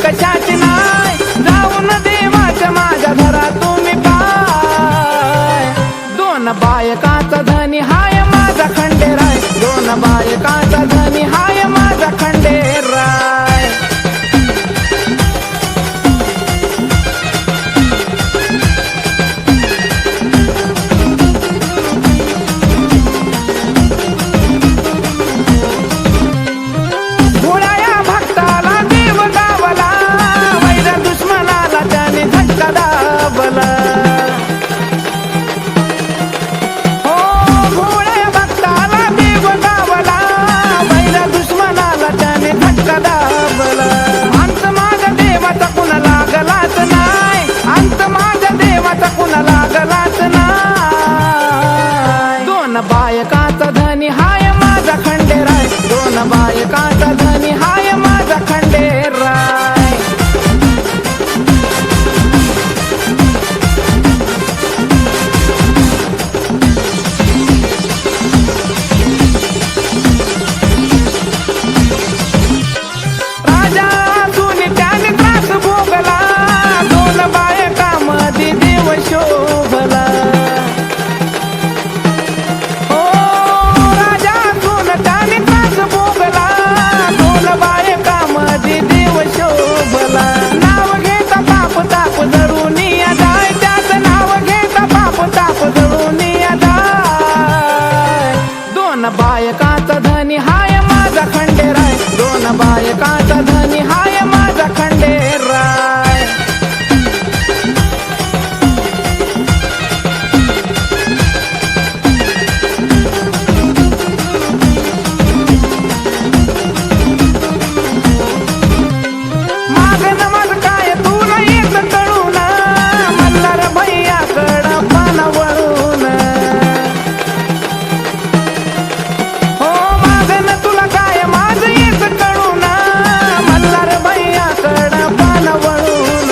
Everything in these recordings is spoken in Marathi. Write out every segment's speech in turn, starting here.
कशाची नाही, जाऊन देवाच्या माझ्या घरा तुम्ही पाय. दोन बायकाचा धनी हाय माझा खंडेराय, दोन बायकाचा धनी हाय माझा खंडेराय. भोळ्या भक्ताला देव गावला, वैर दुश्मनाला त्याने झटका दाबला. हो भोळ्या भक्ताला देव गावला, वैर दुश्मनाला त्याने झटका दाबला. अंत माझ्या देवाचा कुणा लागलाच नाही, अंत माझ्या देवाचा कुणा लागलाच नाही. दोन बायकाचा धनी हाय माझा खंडेराय, दोन बायकाचा धनी हाय माझा खंडेराय. राजा असून त्याने त्रास भोगला, दोन बायकामध्ये देव शोभला. हो राजा असून त्याने त्रास भोगला, दोन बायकामध्ये देव शोभला. नाव घेता पाप ताप धरून या जाय, त्याचं नाव घेता पाप ताप धरून या जाय. दोन बायकाचा धनी हाय माझा खंडेराय, दोन बायकाचा धनी हाय माझा खंडेराय. मागन माझ काय तुला येत कळून, मल्हार भैयाकडं पान वळून. हो मागन तुला काय माझ येत कळून, मल्हार भैयाकडं पान वळून.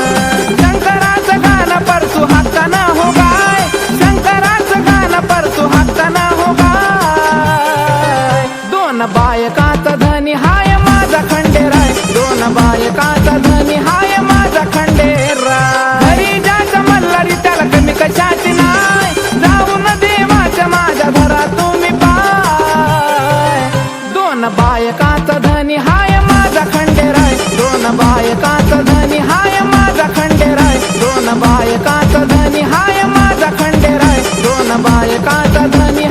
शंकराचं गाणं परतू हक्कानं हो गाय, शंकराचं गाणं परतू हक्कानं हो गाय. दोन बायकाचा धनी हाय माझा खंडेराय, दोन बायकाचा धनी हाय माझा खंडेराय. घरी जायचं मल्हारी त्याला कमी कशाची नाही, जाऊन देवाच्या माझ्या घरा तुम्ही पाय. दोन बायकाचा धनी हाय माझा खंडेराय, दोन बायकाचा धनी हाय माझा खंडेराय, दोन बायकाचा धनी हाय माझा खंडेराय, दोन बायकाचा धनी